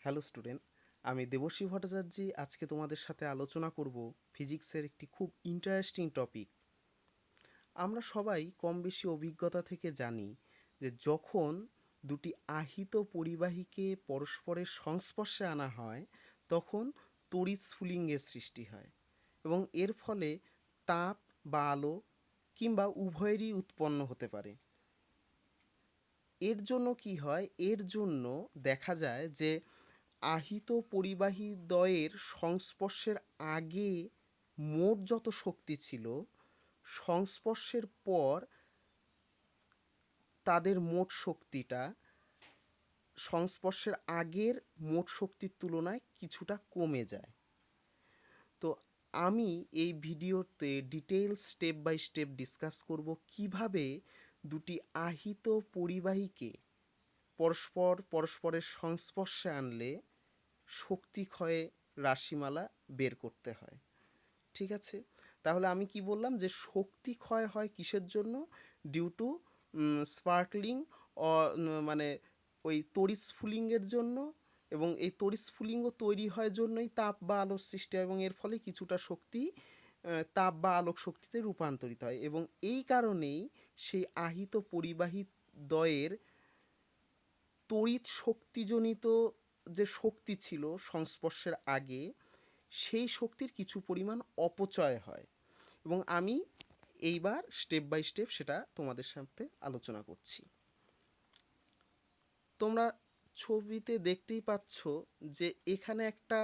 Hello student, আমি দেবশ্রী ভট্টাচার্য। আজকে তোমাদের সাথে আলোচনা করব ফিজিক্সের একটি খুব ইন্টারেস্টিং টপিক। আমরা সবাই কম বেশি অভিজ্ঞতা থেকে জানি যে যখন দুটি আহিত পরিবাহীকে পরস্পরের সংস্পর্শে আনা হয় তখন তড়িৎ স্ফুলিঙ্গের সৃষ্টি হয় এবং এর ফলে তাপ বা আলো কিংবা উভয়েরই উৎপন্ন হতে পারে। এর জন্য কি হয়? এর জন্য দেখা যায় যে আহিত পরিবাহী দ্বয়ের সংস্পর্শের আগে মোট যত শক্তি ছিল, সংস্পর্শের পর তাদের মোট শক্তিটা সংস্পর্শের আগের মোট শক্তির তুলনায় কিছুটা কমে যায়। তো আমি এই ভিডিওতে details step by step discuss করব কিভাবে দুটি আহিত পরিবাহীকে পরস্পরের সংস্পর্শে আনলে শক্তি ক্ষয়ে রাশিমালা বের করতে হয়। ঠিক আছে, তাহলে আমি কি বললাম যে শক্তি ক্ষয় হয় কিসের জন্য? ডিউ টু স্পার্কলিং মানে ওই তড়িৎ স্ফুলিঙ্গের জন্য, এবং এই তড়িৎ স্ফুলিঙ্গ তৈরি হয় জন্যই তাপ বা আলোর সৃষ্টি হয় এবং এর ফলে কিছুটা শক্তি তাপ বা আলোক শক্তিতে রূপান্তরিত হয় এবং এই কারণেই সেই আহিত পরিবাহী দ্বয়ের তড়িৎ শক্তিজনিত যে শক্তি ছিল সংস্পর্শের আগে, সেই শক্তির কিছু পরিমাণ অপচয় হয় এবং আমি এইবার স্টেপ বাই স্টেপ সেটা তোমাদের সাথে আলোচনা করছি। তোমরা ছবিতে দেখতেই পাচ্ছ যে এখানে একটা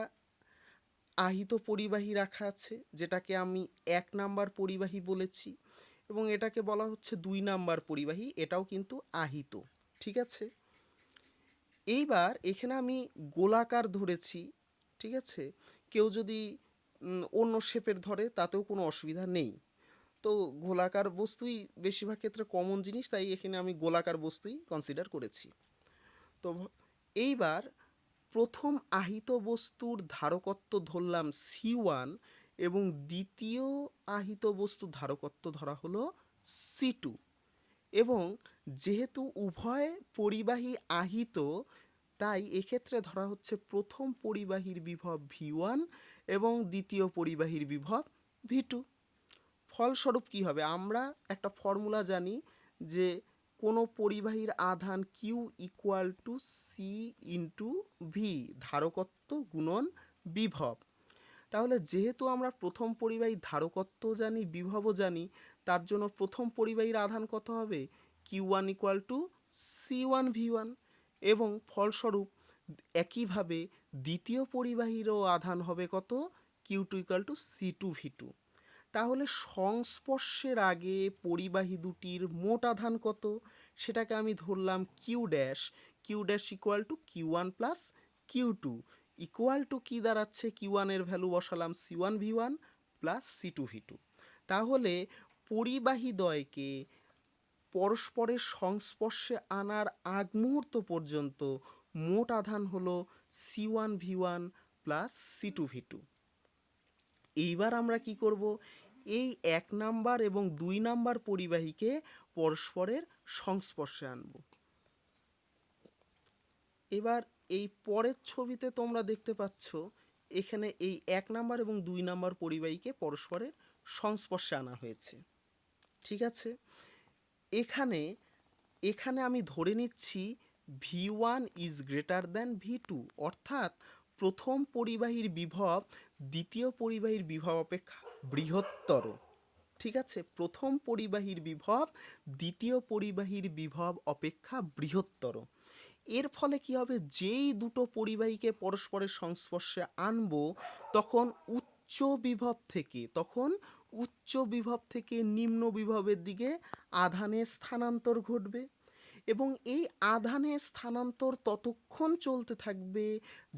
আহিত পরিবাহী রাখা আছে, যেটাকে আমি 1 নাম্বার পরিবাহী বলেছি, এবং এটাকে বলা হচ্ছে 2 নাম্বার পরিবাহী, এটাও কিন্তু আহিত। ঠিক আছে, এইবার এখানে আমি গোলাকার ধরেছি। ঠিক আছে, কেউ যদি অন্য শেপের ধরে তাতেও কোনো অসুবিধা নেই। তো গোলাকার বস্তুই বেশিরভাগ ক্ষেত্রে কমন জিনিস, তাই এখানে আমি গোলাকার বস্তুই কনসিডার করেছি। তো এইবার প্রথম আহিত বস্তুর ধারকত্ব ধরলাম C1 এবং দ্বিতীয় আহিত বস্তুর ধারকত্ব ধরা হলো C2, এবং যেহেতু উভয় পরিবাহী আহিত তাই এক্ষেত্রে ধরা হচ্ছে প্রথম পরিবাহীর বিভব V1 এবং দ্বিতীয় পরিবাহীর বিভব V2। ফলস্বরূপ কী হবে? আমরা একটা ফর্মুলা জানি যে কোনো পরিবাহীর আধান Q equal to C into V, ধারকত্ব গুণন বিভব। তাহলে যেহেতু আমরা প্রথম পরিবাহীর ধারকত্ব জানি, বিভবও জানি, তার জন্য প্রথম পরিবাহীর আধান কত হবে? Q1 equal to C1 V1, এবং ফলস্বরূপ একইভাবে দ্বিতীয় পরিবাহীরও আধান হবে কত? Q2 equal two C2 V2। তাহলে সংস্পর্শের আগে পরিবাহী দুটির মোট আধান কত? সেটাকে আমি ধরলাম Q dash equal to Q1 plus Q2, equal to কী দাঁড়াচ্ছে? Q1 এর ভ্যালু বসালাম C1 V1 plus C2 V2। তাহলে পরিবাহী দ্বয়কে পরস্পরের সংস্পর্শে আনার আগ মুহূর্ত পর্যন্ত মোট আধান হলো C1 V1 plus C2 V2। এইবার আমরা কি করব? এই 1 নাম্বার এবং 2 নাম্বার পরিবাহীকে পরস্পরের সংস্পর্শে আনব। এবার এই পরের ছবিতে তোমরা দেখতে পাচ্ছ এখানে এই 1 নাম্বার এবং 2 নাম্বার পরিবাহীকে পরস্পরের সংস্পর্শে আনা হয়েছে। ঠিক আছে, এখানে এখানে আমি ধরে নিচ্ছি V1 is greater than V2, অর্থাৎ প্রথম পরিবাহীর বিভব দ্বিতীয় পরিবাহীর বিভব অপেক্ষা বৃহত্তর। ঠিক আছে, প্রথম পরিবাহীর বিভব দ্বিতীয় পরিবাহীর বিভব অপেক্ষা বৃহত্তর। এর ফলে কি হবে? যেই দুটো পরিবাহীকে পরস্পরের সংস্পর্শে আনব তখন উচ্চ বিভব থেকে নিম্ন বিভবের দিকে আধানের স্থানান্তর ঘটবে, এবং এই আধানের স্থানান্তর ততক্ষণ চলতে থাকবে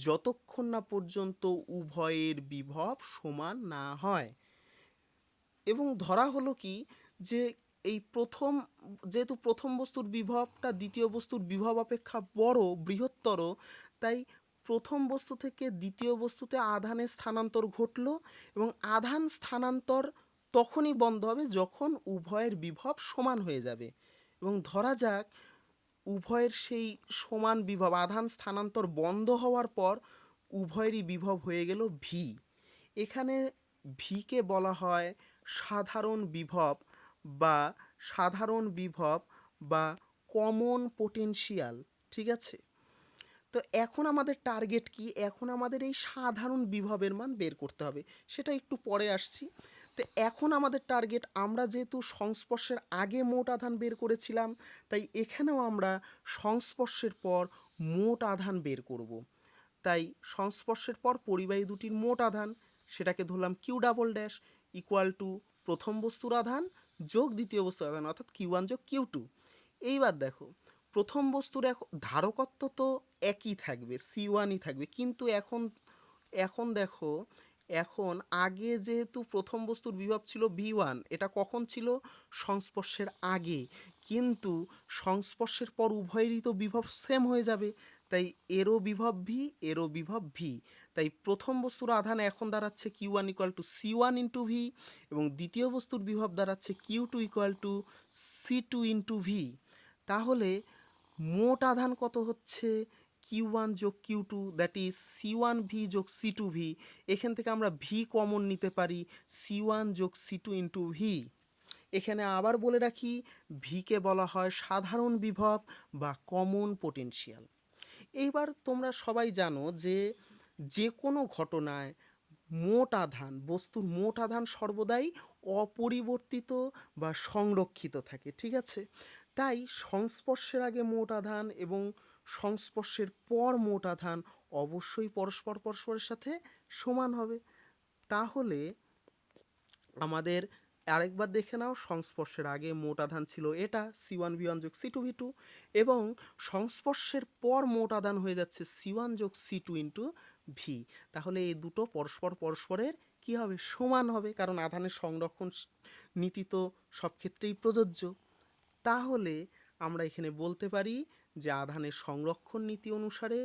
যতক্ষণ না পর্যন্ত উভয়ের বিভব সমান না হয়। এবং ধরা হলো কি যে এই যেহেতু প্রথম বস্তুর বিভবটা দ্বিতীয় বস্তুর বিভব অপেক্ষা বৃহত্তর, তাই প্রথম বস্তু থেকে দ্বিতীয় বস্তুতে আধানের স্থানান্তর ঘটলো, এবং আধান স্থানান্তর তখনই বন্ধ হবে যখন উভয়ের বিভব সমান হয়ে যাবে। এবং ধরা যাক উভয়ের সেই সমান বিভব, আধান স্থানান্তর বন্ধ হওয়ার পর উভয়েরই বিভব হয়ে গেল ভি। এখানে ভিকে বলা হয় সাধারণ বিভব বা সাধারণ বিভব বা কমন পোটেনশিয়াল। ঠিক আছে, তো এখন আমাদের টার্গেট কি? এখন আমাদের এই সাধারণ বিভবের মান বের করতে হবে, সেটা একটু পরে আসছি। তো এখন আমাদের টার্গেট, আমরা যেহেতু সংস্পর্শের আগে মোট আধান বের করেছিলাম, তাই এখানেও আমরা সংস্পর্শের পর মোট আধান বের করব। তাই সংস্পর্শের পর পরিবাহী দুটির মোট আধান, সেটাকে ধরলাম Q double dash equal to প্রথম বস্তুর আধান যোগ দ্বিতীয় বস্তুর আধান, অর্থাৎ কিউ ওয়ান যোগ কিউ টু। এইবার দেখো, প্রথম বস্তুর ধারকত্ব তো একই থাকবে, সি ওয়ানই থাকবে, কিন্তু এখন এখন দেখো, এখন আগে যেহেতু প্রথম বস্তুর বিভব ছিল ভি ওয়ান, এটা কখন ছিল? সংস্পর্শের আগে। কিন্তু সংস্পর্শের পর উভয়েরই তো বিভব সেম হয়ে যাবে, তাই এরও বিভব ভি, এরও বিভব ভি। তাই প্রথম বস্তুর আধান এখন দাঁড়াচ্ছে Q one equal to C one into V, এবং দ্বিতীয় বস্তুর বিভব দাঁড়াচ্ছে Q two equal to C two into V. তাহলে মোট আধান কত হচ্ছে? কিউ ওয়ান যোগ Q two, that is C one V যোগ সি টু ভি। এখান থেকে আমরা ভি কমন নিতে পারি, সি ওয়ান যোগ সি টু ইন্টু ভি। এখানে আবার বলে রাখি, ভিকে বলা হয় সাধারণ বিভব বা কমন পোটেনশিয়াল। এইবার তোমরা সবাই জানো যে যে কোনো ঘটনায় মোট আধান, বস্তুর মোট আধান সর্বদাই অপরিবর্তিত বা সংরক্ষিত থাকে। ঠিক আছে, তাই সংস্পর্শের আগে মোট আধান এবং সংস্পর্শের পর মোট আধান অবশ্যই পরস্পরের সাথে সমান হবে। তাহলে আমাদের আরেকবার দেখে নাও, সংস্পর্শের আগে মোট আধান ছিল এটা সি ওয়ান ভি ওয়ান যোগ সি টু ভি টু, এবং সংস্পর্শের পর মোট আধান হয়ে যাচ্ছে সি ওয়ান যোগ সি টু ইন্টু ভি। তাহলে এই দুটো পরস্পরের কি হবে? সমান হবে, কারণ আধানের সংরক্ষণ নীতি তো সব ক্ষেত্রেই প্রযোজ্য। তাহলে আমরা এখানে বলতে পারি যে আধানের সংরক্ষণ নীতি অনুসারে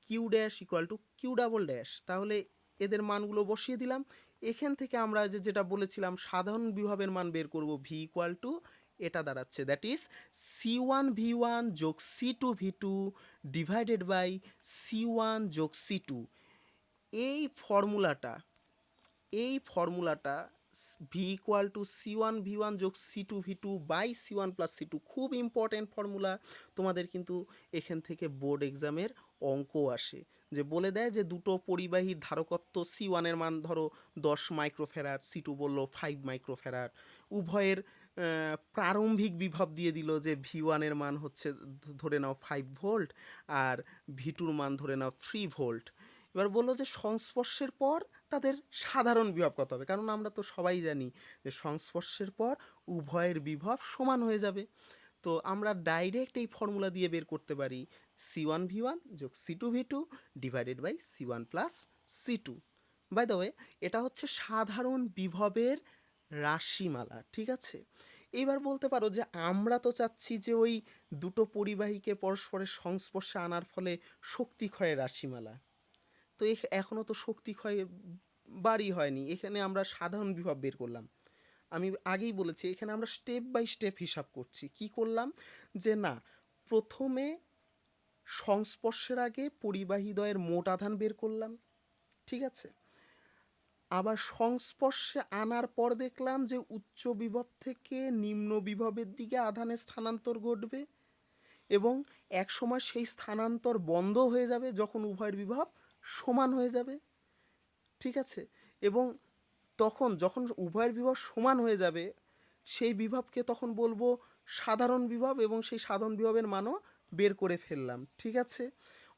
Q dash equal to Q double dash. তাহলে এদের মানগুলো বসিয়ে দিলাম। এখান থেকে আমরা যেটা বলেছিলাম সাধারণ বিভবের মান বের করব, ভি ইকুয়াল টু এটা দাঁড়াচ্ছে, that is C one V one যোগ C two V two divided by C one যোগ সি টু। এই ফর্মুলাটা V equal to C one V one যোগ C two V two by C one plus C two, খুব important formula. তোমাদের কিন্তু এখান থেকে বোর্ড এক্সামের অঙ্ক আসে, যে বলে দেয় যে দুটো পরিবাহীর ধারকত্ব, সি ওয়ানের মান ধরো 10 মাইক্রোফ্যারাড, সি টু বললো 5 মাইক্রোফ্যারাড, উভয়ের প্রারম্ভিক বিভব দিয়ে দিল যে ভি ওয়ানের মান হচ্ছে ধরে নাও 5 ভোল্ট আর ভি টুর মান ধরে নাও 3 ভোল্ট। এবার বললো যে সংস্পর্শের পর তাদের সাধারণ বিভব কত হবে, কারণ আমরা তো সবাই জানি যে সংস্পর্শের পর উভয়ের বিভব সমান হয়ে যাবে। তো আমরা ডাইরেক্ট এই ফর্মুলা দিয়ে বের করতে পারি সি ওয়ান ভি ওয়ান যোগ C two V two divided by C one plus C two. By the way, এটা হচ্ছে সাধারণ বিভবের রাশিমালা। ঠিক আছে, এইবার বলতে পারো যে আমরা তো চাচ্ছি যে ওই দুটো পরিবাহীকে পরস্পরের সংস্পর্শে আনার ফলে শক্তি ক্ষয়ের রাশিমালা। তো এখনও তো শক্তি ক্ষয় বাড়ি হয়নি, এখানে আমরা সাধারণ বিভব বের করলাম। আমি আগেই বলেছি এখানে আমরা স্টেপ বাই স্টেপ হিসাব করছি। কি করলাম? যে না, প্রথমে সংস্পর্শের আগে পরিবাহীদ্বয়ের মোট আধান বের করলাম। ঠিক আছে, আবার সংস্পর্শে আনার পর দেখলাম যে উচ্চ বিভব থেকে নিম্ন বিভবের দিকে আধানের স্থানান্তর ঘটবে, এবং এক সময় সেই স্থানান্তর বন্ধ হয়ে যাবে যখন উভয়ের বিভব সমান হয়ে যাবে। ঠিক আছে, এবং তখন যখন উভয়ের বিভব সমান হয়ে যাবে, সেই বিভবকে তখন বলবো সাধারণ বিভব, এবং সেই সাধারণ বিভবের মানও বের করে ফেললাম। ঠিক আছে,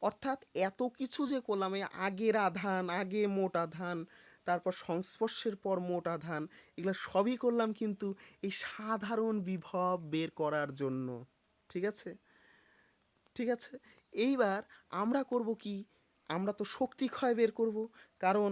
অর্থাৎ এত কিছু যে করলাম, এই আগের আধান, আগে মোট আধান, তারপর সংস্পর্শের পর মোট আধান, এগুলো সবই করলাম কিন্তু এই সাধারণ বিভব বের করার জন্য। ঠিক আছে, ঠিক আছে, এইবার আমরা করব কি? আমরা তো শক্তি ক্ষয় বের করব, কারণ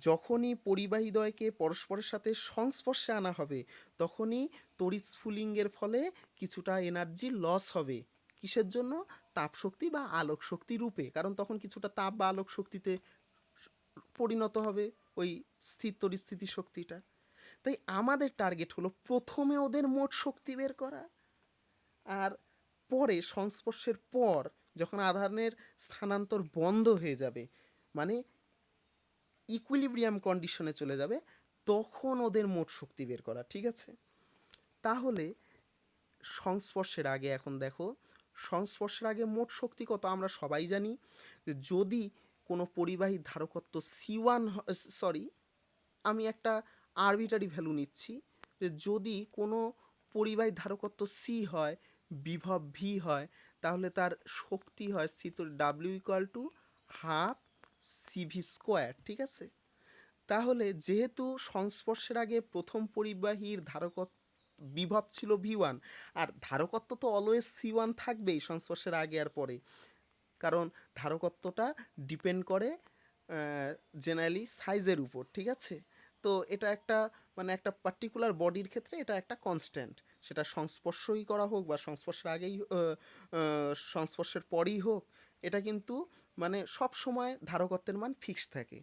যখনই পরিবাহীদ্বয়কে পরস্পরের সাথে সংস্পর্শে আনা হবে তখনই তড়িৎ স্ফুলিঙ্গের ফলে কিছুটা এনার্জি লস হবে। কিসের জন্য? তাপ শক্তি বা আলোক শক্তি রূপে, কারণ তখন কিছুটা তাপ বা আলোক শক্তিতে পরিণত হবে ওই স্থির তড়িৎ স্থিতি শক্তিটা। তাই আমাদের টার্গেট হলো প্রথমে ওদের মোট শক্তি বের করা, আর পরে সংস্পর্শের পর যখন আধানের স্থানান্তর বন্ধ হয়ে যাবে, মানে ইকুইলিব্রিয়াম কন্ডিশনে চলে যাবে, তখন ওদের মোট শক্তি বের করা। ঠিক আছে? তাহলে সংস্পর্শের আগে এখন দেখো, সংস্পর্শের আগে মোট শক্তি কত আমরা সবাই জানি। যে যদি কোনো পরিবাহীর ধারকত্ব C1, সরি আমি একটা আরবিটারি ভ্যালু নিচ্ছি, যে যদি কোনো পরিবাহীর ধারকত্ব সি হয়, বিভব ভি হয়, তাহলে তার শক্তি হয় স্থিত W equal to half CV square. ঠিক আছে? তাহলে যেহেতু সংস্পর্শের আগে প্রথম পরিবাহীর ধারকত্ব বিভব ছিল V1, আর ধারকত্ব তো অলওয়েজ C1 থাকবেই সংস্পর্শের আগে আর পরে, কারণ ধারকত্বটা ডিপেন্ড করে জেনারেলি সাইজের উপর। ঠিক আছে? তো এটা একটা মানে একটা পার্টিকুলার বডির ক্ষেত্রে এটা একটা কনস্ট্যান্ট, সেটা সংস্পর্শই করা হোক বা সংস্পর্শের আগেই সংস্পর্শের পরেই হোক, এটা কিন্তু মানে সব সময় ধারকত্বের মান ফিক্স থাকে।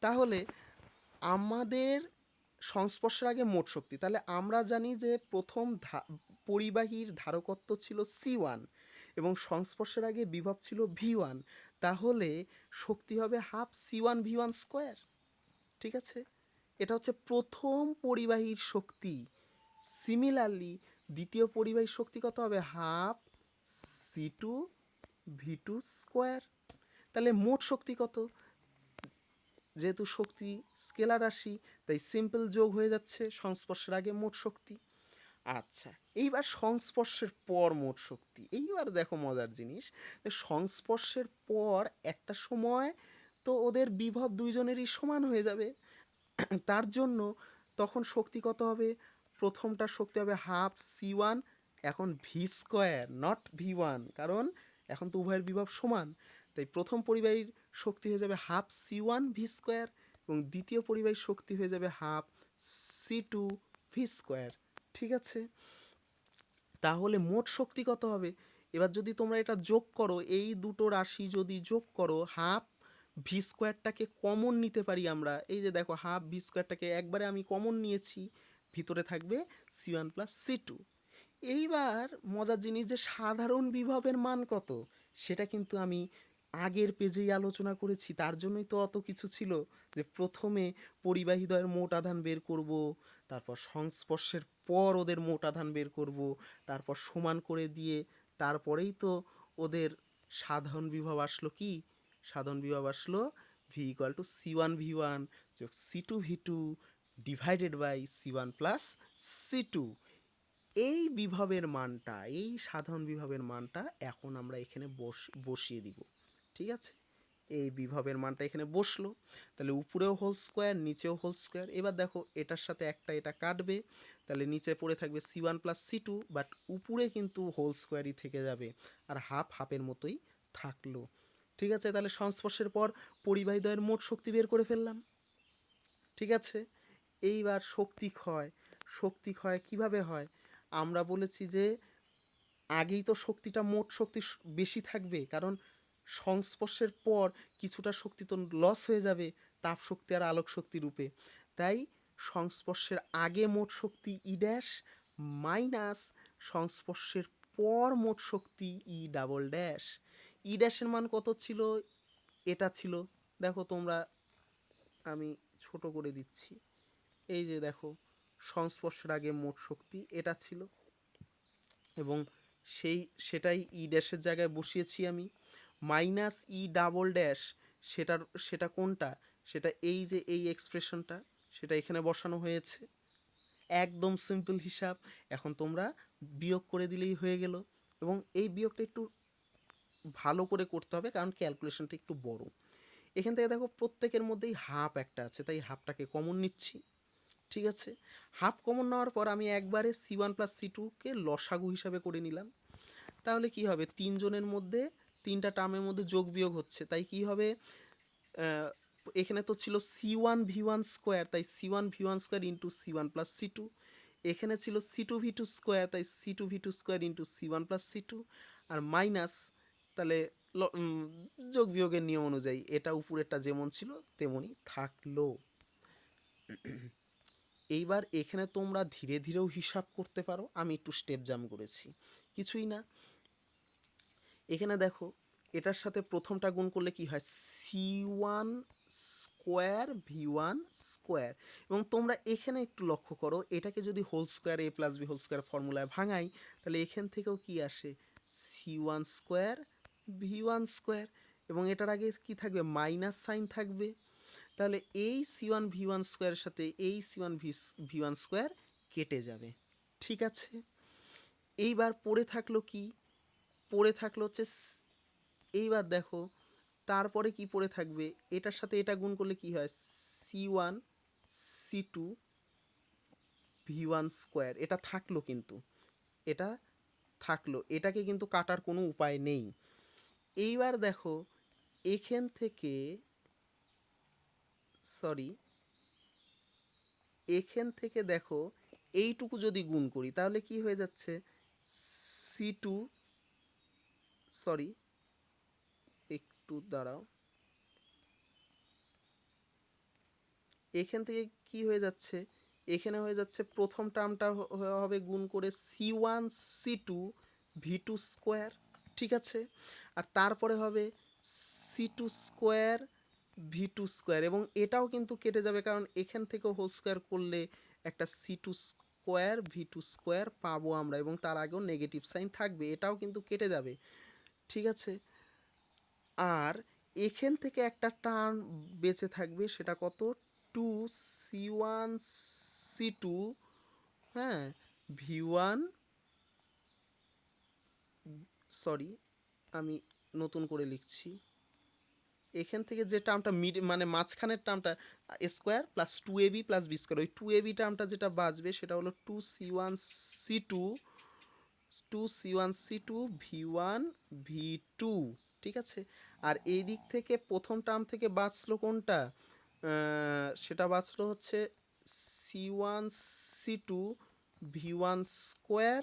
তাহলে আমাদের সংস্পর্শের আগে মোট শক্তি, তাহলে আমরা জানি যে প্রথম পরিবাহীর ধারকত্ব ছিল C1 এবং সংস্পর্শের আগে বিভব ছিল V1, তাহলে শক্তি হবে হাফ C1 V1 স্কোয়ার। ঠিক আছে? এটা হচ্ছে প্রথম পরিবাহীর শক্তি। সিমিলারলি দ্বিতীয় পরিবাহীর শক্তি কত হবে? Half C2 V2 square. তাহলে মোট শক্তি কত? যেহেতু শক্তি স্কেলার রাশি, তাই সিম্পল যোগ হয়ে যাচ্ছে সংস্পর্শের আগে মোট শক্তি। আচ্ছা, এইবার সংস্পর্শের পর মোট শক্তি। এইবার দেখো মজার জিনিস, যে সংস্পর্শের পর একটা সময় তো ওদের বিভব দুইজনেরই সমান হয়ে যাবে। তার জন্য তখন শক্তি কত হবে? প্রথমটা শক্তি হবে হাফ C1, এখন ভি স্কোয়ার নট V1, কারণ এখন তো উভয়ের বিভব সমান, তাই প্রথম পরিবাহীর শক্তি হয়ে যাবে হাফ C1 ভি স্কোয়ার এবং দ্বিতীয় পরিবাহীর শক্তি হয়ে যাবে হাফ C2 ভি স্কোয়ার। ঠিক আছে? তাহলে মোট শক্তি কত হবে? এবার যদি তোমরা এটা যোগ করো, এই দুটো রাশি যদি যোগ করো, হাফ ভি স্কোয়ারটাকে কমন নিতে পারি আমরা। এই যে দেখো, হাফ ভি স্কোয়ারটাকে একবারে আমি কমন নিয়েছি, ভিতরে থাকবে C1 প্লাস C2। এইবার মজার জিনিস, যে সাধারণ বিভবের মান কত সেটা কিন্তু আমি আগের পেজেই আলোচনা করেছি, তার জন্যই তো অত কিছু ছিল, যে প্রথমে পরিবাহীদ্বয়ের মোট আধান বের করব, তারপর সংস্পর্শের পর ওদের মোট আধান বের করব, তারপর সমান করে দিয়ে তারপরেই তো ওদের সাধারণ বিভব আসলো। কি সাধারণ বিভব আসলো? V equal two C1 V1 যোগ C2 V2 divided by C1 plus C2। এই বিভবের মানটা, এই সাধারণ বিভবের মানটা এখন আমরা এখানে বসিয়ে দিব। ঠিক আছে? এই বিভবের মানটা এখানে বসলো, তাহলে উপরেও হোল স্কোয়ার, নিচেও হোল স্কোয়ার। এবার দেখো, এটার সাথে একটা এটা কাটবে, তাহলে নিচে পড়ে থাকবে C1 প্লাস C2, বাট উপরে কিন্তু হোল স্কোয়ারই থেকে যাবে, আর হাফ হাফের মতোই থাকলো। ঠিক আছে? তাহলে সংস্পর্শের পর পরিবাহীদ্বয়ের মোট শক্তি বের করে ফেললাম। ঠিক আছে? এইবার শক্তি ক্ষয়। শক্তি ক্ষয় কিভাবে হয়? আমরা বলেছি যে আগেই তো শক্তিটা মোট শক্তি বেশি থাকবে, কারণ সংস্পর্শের পর কিছুটা শক্তি তো লস হয়ে যাবে তাপ শক্তি আর আলোক শক্তি রূপে। তাই সংস্পর্শের আগে মোট শক্তি ই ড্যাশ মাইনাস সংস্পর্শের পর মোট শক্তি ই ডাবল ড্যাশ। ই ড্যাশের মান কত ছিল? এটা ছিল, দেখো তোমরা, আমি ছোট করে দিচ্ছি। এই যে দেখো, সংস্পর্শের আগে মোট শক্তি এটা ছিল, এবং সেটাই ই ড্যাশের জায়গায় বসিয়েছি আমি। মাইনাস ই ডাবল ড্যাশ, সেটা কোনটা? সেটা এই যে এই এক্সপ্রেশনটা, সেটা এখানে বসানো হয়েছে। একদম সিম্পল হিসাব। এখন তোমরা বিয়োগ করে দিলেই হয়ে গেল, এবং এই বিয়োগটা একটু ভালো করে করতে হবে, কারণ ক্যালকুলেশনটা একটু বড়। এখান থেকে দেখো প্রত্যেকের মধ্যেই হাফ একটা আছে, তাই হাফটাকে কমন নিচ্ছি। ঠিক আছে? হাফ কমন নেওয়ার পর আমি একবারে C1 প্লাস C2কে লসাগু হিসাবে করে নিলাম। তাহলে কি হবে? তিনজনের মধ্যে, তিনটা টার্মের মধ্যে যোগ বিয়োগ হচ্ছে, তাই কি হবে? এখানে তো ছিল C1 V1 স্কোয়ার, তাই C1 V1 square into C1 plus C2। এখানে ছিল C2 V2 স্কোয়ার, তাই C2 V2 square into C1 plus C2। আর মাইনাস, তাহলে যোগ বিয়োগের নিয়ম অনুযায়ী এটা উপরেরটা যেমন ছিল তেমনই থাকলো। এইবার এখানে তোমরা ধীরে ধীরেও হিসাব করতে পারো, আমি একটু স্টেপ জাম্প করেছি, কিছুই না। এখানে দেখো এটার সাথে প্রথমটা গুণ করলে কি হয়, C1 স্কোয়ার V1 স্কোয়ার। এবং তোমরা এখানে একটু লক্ষ্য করো, এটাকে যদি whole square A plus B whole square ফর্মুলায় ভাঙাই, তাহলে এখান থেকেও কি আসে, C1 স্কোয়ার V1 স্কোয়ার। এবং এটার আগে কি থাকবে, মাইনাস সাইন থাকবে। তাহলে এই C1 V1 স্কোয়ারের সাথে এই C1 V1 স্কোয়ার কেটে যাবে। ঠিক আছে, এইবার পড়ে থাকলো কি, পড়ে থাকলো হচ্ছে এইবার দেখো তারপরে কি পড়ে থাকবে, এটার সাথে এটা গুণ করলে কি হয়, C1 C2 V1 স্কোয়ার। এটা থাকলো, কিন্তু এটা থাকলো, এটাকে কিন্তু কাটার কোনো উপায় নেই। এইবার দেখো এখান থেকে, সরি, এখান থেকে দেখো এইটুকু যদি গুণ করি তাহলে কি হয়ে যাচ্ছে, C2, সরি একটু দাঁড়াও, এখান থেকে কি হয়ে যাচ্ছে, এখানে হয়ে যাচ্ছে প্রথম টার্মটা হবে গুণ করে C1 C2 V2 স্কোয়ার। ঠিক আছে, আর তারপরে হবে C2 স্কোয়ার V2 স্কোয়ার। এবং এটাও কিন্তু কেটে যাবে, কারণ এখান থেকেও হোল স্কোয়ার করলে একটা C2 স্কোয়ার V2 স্কোয়ার পাবো আমরা, এবং তার আগেও নেগেটিভ সাইন থাকবে, এটাও কিন্তু কেটে যাবে। ঠিক আছে, আর এখান থেকে একটা টার্ম বেঁচে থাকবে, সেটা কত, 2C1 C2, হ্যাঁ, V1, সরি আমি নতুন করে লিখছি, এখান থেকে যে টার্মটা মানে মাঝখানের টার্মটা square plus 2AB plus B square, ওই 2AB টার্মটা যেটা বাঁচবে সেটা হলো 2C1 C2 V1 V2। ঠিক আছে, আর এই দিক থেকে প্রথম টার্ম থেকে বাঁচলো কোনটা, সেটা বাঁচলো হচ্ছে C1 C2 V1 স্কোয়ার।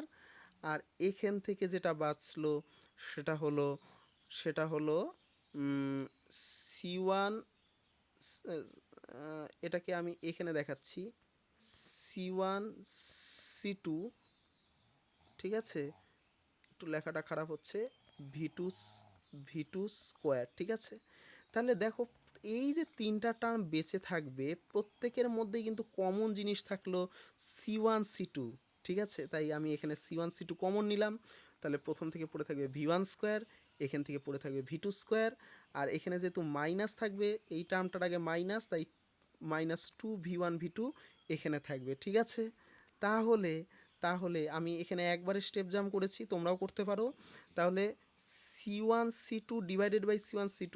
আর এখান থেকে যেটা বাঁচলো সেটা হলো, সেটা হলো C1, এটাকে আমি এখানে দেখাচ্ছি, C1 C2, ঠিক আছে, একটু লেখাটা খারাপ হচ্ছে, V2 V2 স্কোয়ার। ঠিক আছে, তাহলে দেখো এই যে তিনটা টার্ম বেঁচে থাকবে, প্রত্যেকের মধ্যেই কিন্তু কমন জিনিস থাকলো C1 C2। ঠিক আছে, তাই আমি এখানে C1 C2 কমন নিলাম, তাহলে প্রথম থেকে পড়ে থাকবে V1 স্কোয়ার, এখান থেকে পড়ে থাকবে V2 স্কোয়ার, আর এখানে যেহেতু মাইনাস থাকবে, এই টার্মটার আগে মাইনাস, তাই -2 V1 V2 এখানে থাকবে। ঠিক আছে, তাহলে তাহলে আমি এখানে একবারে স্টেপ জাম্প করেছি, তোমরাও করতে পারো। তাহলে C1 C2 divided by C1 C2,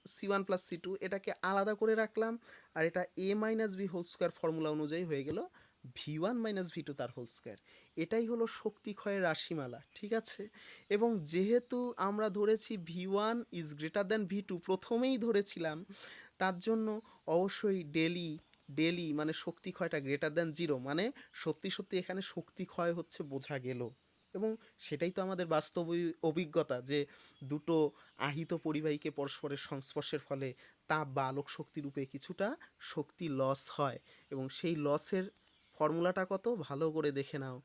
C1 plus C2 এটাকে আলাদা করে রাখলাম, আর এটা A minus B whole square formula অনুযায়ী হয়ে গেল V1 মাইনাস V2 তার হোল স্কোয়ার। এটাই হলো শক্তি ক্ষয়ের রাশিমালা। ঠিক আছে, এবং যেহেতু আমরা ধরেছি V1 is greater than V2, প্রথমেই ধরেছিলাম, তার জন্য অবশ্যই ডেলি মানে শক্তি ক্ষয়টা গ্রেটার দ্যান 0, মানে সত্যি সত্যি এখানে শক্তি ক্ষয় হচ্ছে বোঝা গেল। এবং সেটাই তো আমাদের বাস্তব অভিজ্ঞতা, যে দুটো আহিত পরিবাহীকে পরস্পরের সংস্পর্শের ফলে তাপ বা আলোক শক্তি রূপে কিছুটা শক্তি লস হয়। এবং সেই লসের ফর্মুলাটা কত, ভালো করে দেখে নাও,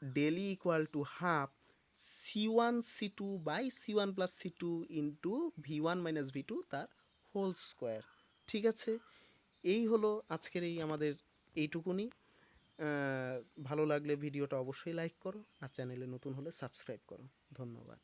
ডেলি equal to half C1 C2 by C1 plus C2 into V1 minus V2 তার হোল স্কোয়ার। ঠিক আছে, এই হলো আজকের এই আমাদের এইটুকুনি। ভালো লাগলে ভিডিওটা অবশ্যই লাইক করো, আর চ্যানেলে নতুন হলে সাবস্ক্রাইব করো। ধন্যবাদ।